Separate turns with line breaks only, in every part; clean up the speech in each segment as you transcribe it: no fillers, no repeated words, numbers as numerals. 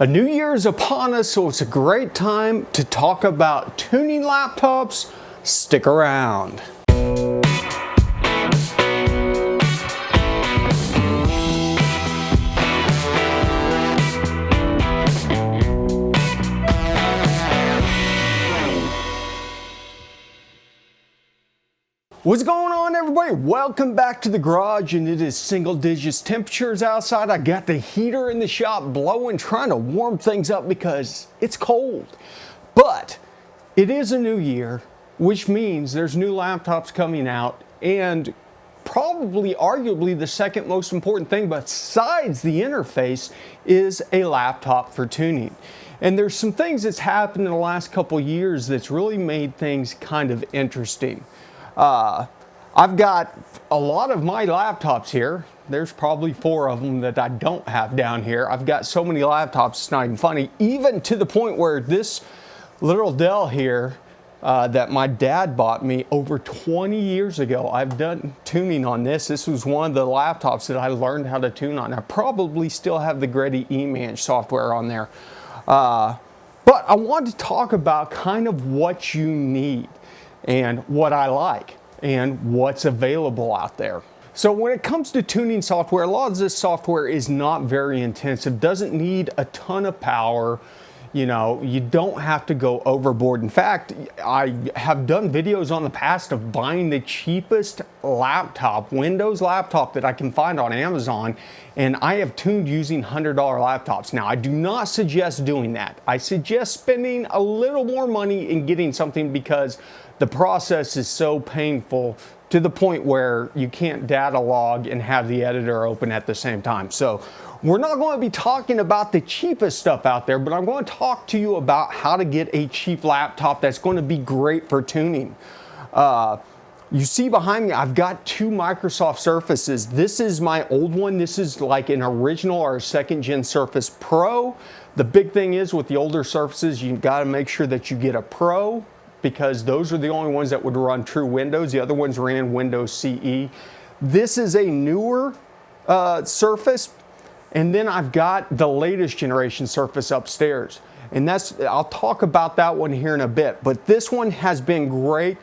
A new year is upon us, so it's a great time to talk about tuning laptops. Stick around. What's going on, everybody? Welcome back to the garage, and it is single digits temperatures outside. I got the heater in the shop blowing, trying to warm things up because it's cold. But it is a new year, which means there's new laptops coming out, and probably arguably the second most important thing besides the interface is a laptop for tuning. And there's some things that's happened in the last couple years that's really made things kind of interesting. I've got a lot of my laptops here. There's probably 4 of them that I don't have down here. I've got so many laptops, it's not even funny, even to the point where this little Dell here that my dad bought me over 20 years ago, I've done tuning on this. This was one of the laptops that I learned how to tune on. I probably still have the Grady eManage software on there. But I want to talk about kind of what you need and what I like and what's available out there. So when it comes to tuning software, a lot of this software is not very intensive, doesn't need a ton of power. You know, you don't have to go overboard. In fact, I have done videos on the past of buying the cheapest laptop, Windows laptop that I can find on Amazon, and I have tuned using $100 laptops. Now, I do not suggest doing that. I suggest spending a little more money and getting something because the process is so painful to the point where you can't data log and have the editor open at the same time. So we're not going to be talking about the cheapest stuff out there, but I'm going to talk to you about how to get a cheap laptop that's going to be great for tuning. You see behind me, I've got 2 Microsoft Surfaces. This is my old one. This is like an original or a 2nd gen Surface Pro. The big thing is with the older Surfaces, you got to make sure that you get a Pro, because those are the only ones that would run true Windows. The other ones ran Windows CE. This is a newer Surface, and then I've got the latest generation Surface upstairs. And I'll talk about that one here in a bit, but this one has been great.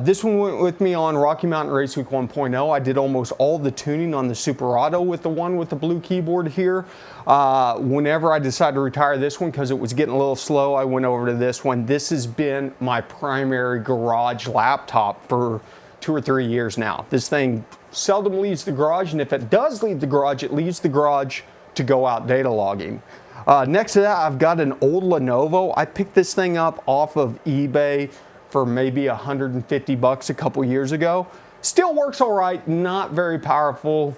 This one went with me on Rocky Mountain Race Week 1.0. I did almost all the tuning on the Super Auto with the one with the blue keyboard here. Whenever I decided to retire this one because it was getting a little slow, I went over to this one. This has been my primary garage laptop for 2 or 3 years now. This thing seldom leaves the garage, and if it does leave the garage, it leaves the garage to go out data logging. Next to that, I've got an old Lenovo. I picked this thing up off of eBay for maybe 150 bucks a couple years ago. Still works all right, not very powerful.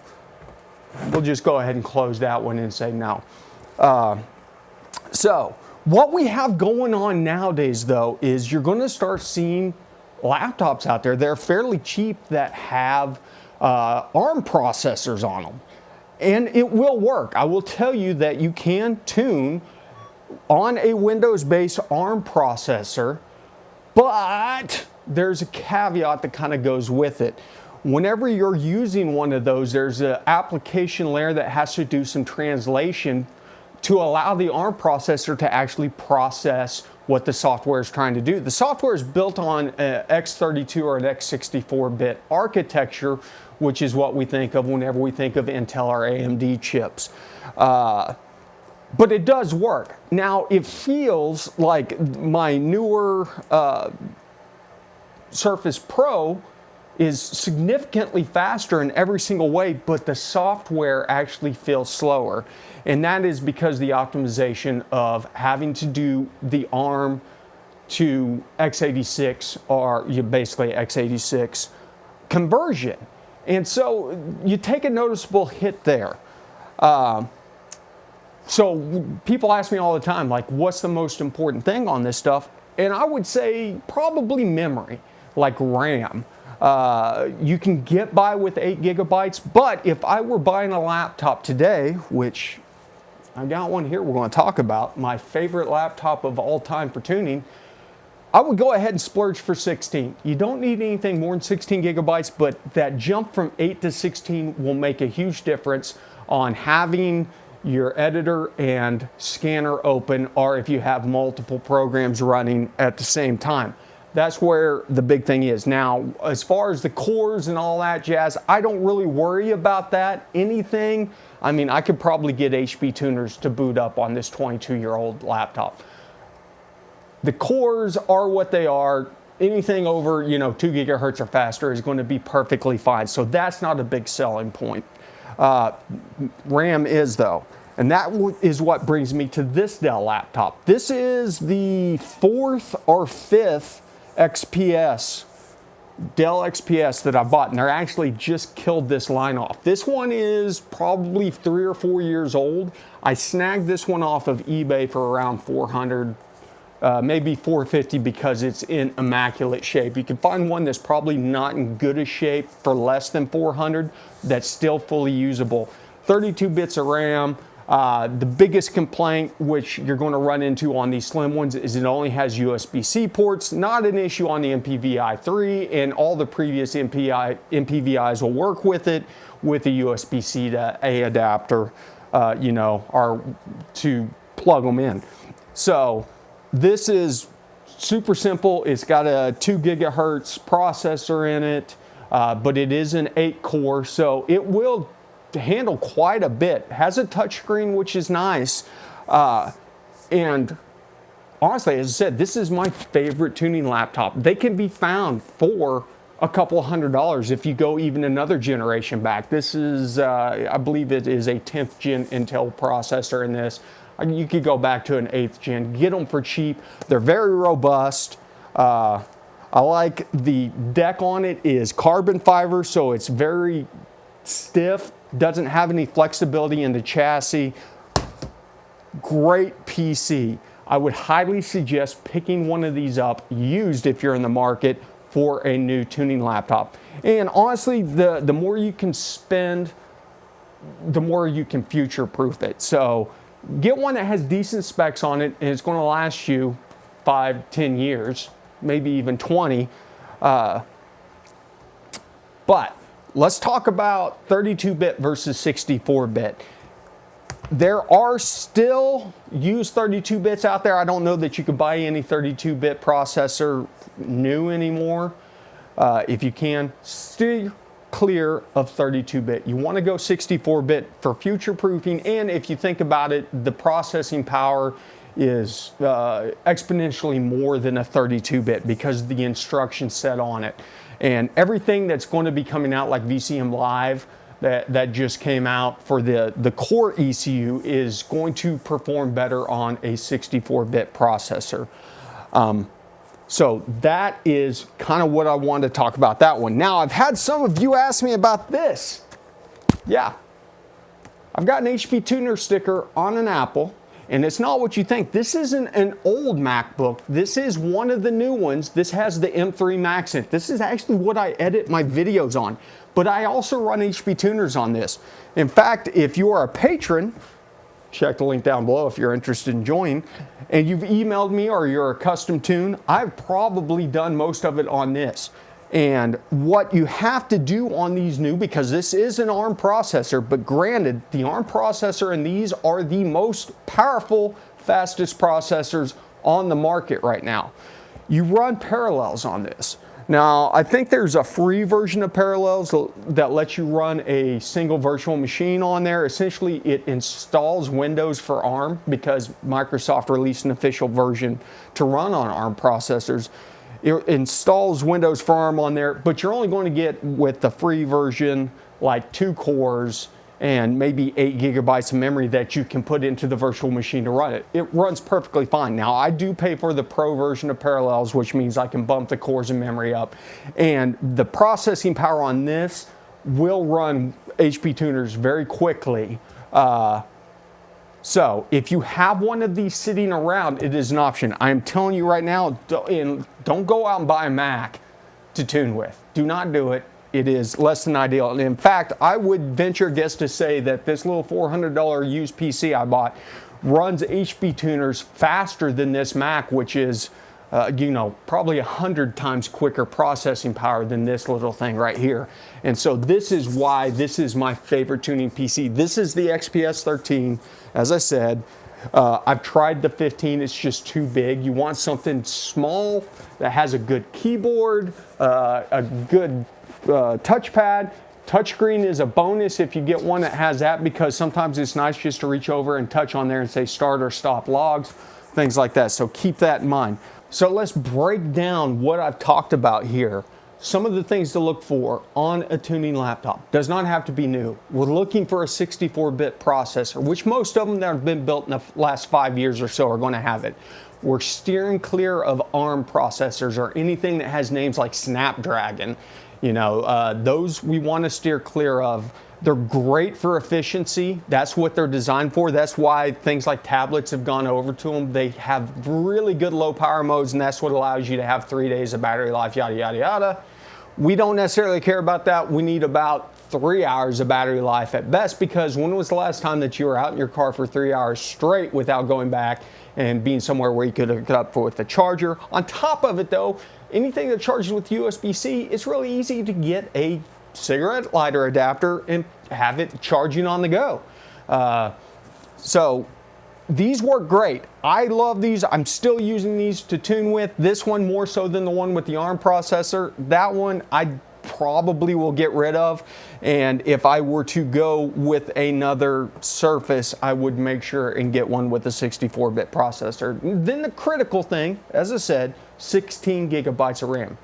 We'll just go ahead and close that one and say no. So what we have going on nowadays though is you're gonna start seeing laptops out there. They're fairly cheap that have ARM processors on them. And it will work. I will tell you that you can tune on a Windows-based ARM processor, but there's a caveat that kind of goes with it. Whenever you're using one of those, there's an application layer that has to do some translation to allow the ARM processor to actually process what the software is trying to do. The software is built on an x32 or an x64-bit architecture, which is what we think of whenever we think of Intel or AMD chips. But it does work. Now, it feels like my newer Surface Pro is significantly faster in every single way, but the software actually feels slower. And that is because the optimization of having to do the ARM to x86 or basically x86 conversion. And so you take a noticeable hit there. So people ask me all the time, like, what's the most important thing on this stuff? And I would say probably memory, like RAM. You can get by with 8 gigabytes, but if I were buying a laptop today, which I've got one here we're going to talk about, my favorite laptop of all time for tuning, I would go ahead and splurge for 16. You don't need anything more than 16 gigabytes, but that jump from 8 to 16 will make a huge difference on having your editor and scanner open, or if you have multiple programs running at the same time. That's where the big thing is. Now, as far as the cores and all that jazz, I don't really worry about that. Anything, I mean, I could probably get HP tuners to boot up on this 22-year-old laptop. The cores are what they are. Anything over, 2 gigahertz or faster is going to be perfectly fine. So that's not a big selling point. RAM is, though. And that is what brings me to this Dell laptop. This is the 4th or 5th XPS, Dell XPS that I bought, and they're actually just killed this line off. This one is probably 3 or 4 years old. I snagged this one off of eBay for around 400, maybe 450, because it's in immaculate shape. You can find one that's probably not in good a shape for less than 400 that's still fully usable. 32 bits of RAM. The biggest complaint, which you're going to run into on these slim ones, is it only has USB-C ports. Not an issue on the MPVI 3, and all the previous MPVIs will work with it, with a USB-C to A adapter, or to plug them in. So this is super simple. It's got a 2 gigahertz processor in it, but it is an 8-core, so it will to handle quite a bit. Has a touchscreen, which is nice. And honestly, as I said, this is my favorite tuning laptop. They can be found for a couple $100 if you go even another generation back. This is, I believe it is a 10th gen Intel processor in this. You could go back to an 8th gen, get them for cheap. They're very robust. I like the deck on it is carbon fiber, so it's very stiff. Doesn't have any flexibility in the chassis. Great PC. I would highly suggest picking one of these up used if you're in the market for a new tuning laptop. And honestly, the more you can spend, the more you can future-proof it. So get one that has decent specs on it, and it's going to last you 5, 10 years, maybe even 20. But let's talk about 32-bit versus 64-bit. There are still used 32 bits out there. I don't know that you could buy any 32-bit processor new anymore. If you can, steer clear of 32-bit. You want to go 64-bit for future-proofing, and if you think about it, the processing power is exponentially more than a 32-bit because of the instruction set on it. And everything that's going to be coming out, like VCM Live, that just came out for the core ECU, is going to perform better on a 64-bit processor. So that is kind of what I wanted to talk about that one. Now, I've had some of you ask me about this. Yeah, I've got an HP Tuner sticker on an Apple. And it's not what you think. This isn't an old MacBook. This is one of the new ones. This has the M3 Max in it. This is actually what I edit my videos on. But I also run HP tuners on this. In fact, if you are a patron, check the link down below if you're interested in joining, and you've emailed me or you're a custom tune, I've probably done most of it on this. And what you have to do on these new, because this is an ARM processor, but granted, the ARM processor and these are the most powerful, fastest processors on the market right now. You run Parallels on this. Now, I think there's a free version of Parallels that lets you run a single virtual machine on there. Essentially, it installs Windows for ARM because Microsoft released an official version to run on ARM processors. It installs Windows for ARM on there, but you're only going to get, with the free version, like 2 cores and maybe 8 gigabytes of memory that you can put into the virtual machine to run it. It runs perfectly fine. Now, I do pay for the Pro version of Parallels, which means I can bump the cores and memory up. And the processing power on this will run HP tuners very quickly. So if you have one of these sitting around, it is an option. I am telling you right now, don't go out and buy a Mac to tune with. Do not do it. It is less than ideal. And in fact, I would venture a guess to say that this little $400 used PC I bought runs HP tuners faster than this Mac, which is probably 100 times quicker processing power than this little thing right here. And so this is why this is my favorite tuning PC. This is the XPS 13, as I said. I've tried the 15, it's just too big. You want something small that has a good keyboard, a good touchpad. Touchscreen is a bonus if you get one that has that, because sometimes it's nice just to reach over and touch on there and say start or stop logs, things like that. So keep that in mind. So let's break down what I've talked about here. Some of the things to look for on a tuning laptop. Does not have to be new. We're looking for a 64-bit processor, which most of them that have been built in the last 5 years or so are going to have it. We're steering clear of ARM processors or anything that has names like Snapdragon. Those we want to steer clear of. They're great for efficiency. That's what they're designed for. That's why things like tablets have gone over to them. They have really good low power modes, and that's what allows you to have 3 days of battery life, yada, yada, yada. We don't necessarily care about that. We need about 3 hours of battery life at best, because when was the last time that you were out in your car for 3 hours straight without going back and being somewhere where you could hook it up with the charger? On top of it though, anything that charges with USB-C, it's really easy to get a cigarette lighter adapter and have it charging on the go. So these work great. I love these. I'm still using these to tune with. This one more so than the one with the ARM processor. That one I probably will get rid of, and if I were to go with another Surface, I would make sure and get one with a 64-bit processor. Then the critical thing, as I said, 16 gigabytes of RAM.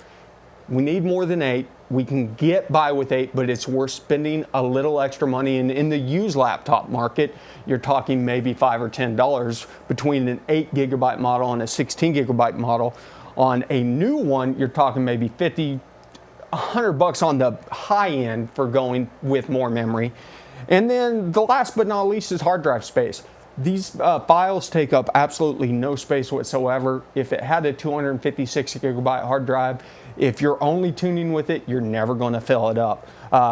We need more than 8. We can get by with 8, but it's worth spending a little extra money. And in the used laptop market, you're talking maybe $5 or $10 between an 8 gigabyte model and a 16 gigabyte model. On a new one, you're talking maybe 50, $100 on the high end for going with more memory. And then the last but not least is hard drive space. These files take up absolutely no space whatsoever. If it had a 256 gigabyte hard drive, if you're only tuning with it, you're never going to fill it up.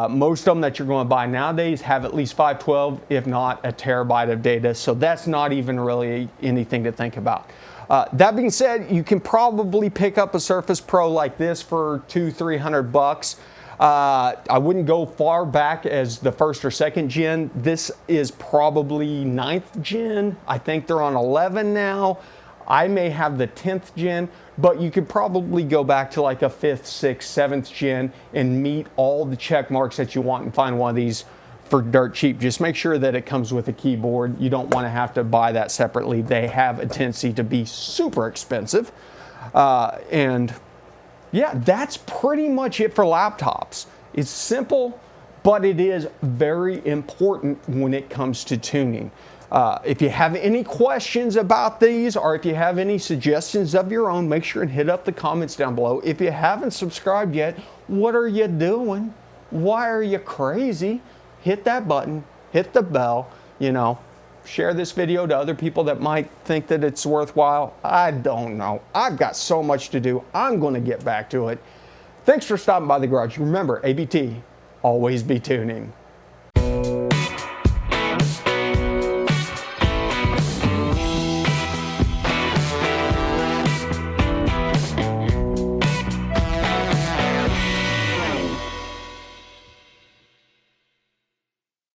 Most of them that you're going to buy nowadays have at least 512, if not a terabyte of data. So that's not even really anything to think about. That being said, you can probably pick up a Surface Pro like this for $200-300. I wouldn't go far back as the first or second gen. This is probably 9th gen. I think they're on 11 now. I may have the 10th gen, but you could probably go back to like a 5th, 6th, 7th gen and meet all the check marks that you want and find one of these for dirt cheap. Just make sure that it comes with a keyboard. You don't want to have to buy that separately. They have a tendency to be super expensive. And yeah, that's pretty much it for laptops. It's simple, but it is very important when it comes to tuning. If you have any questions about these, or if you have any suggestions of your own, make sure and hit up the comments down below. If you haven't subscribed yet, what are you doing? Why are you crazy? Hit that button, hit the bell, share this video to other people that might think that it's worthwhile. I don't know. I've got so much to do. I'm going to get back to it. Thanks for stopping by the garage. Remember, ABT, always be tuning.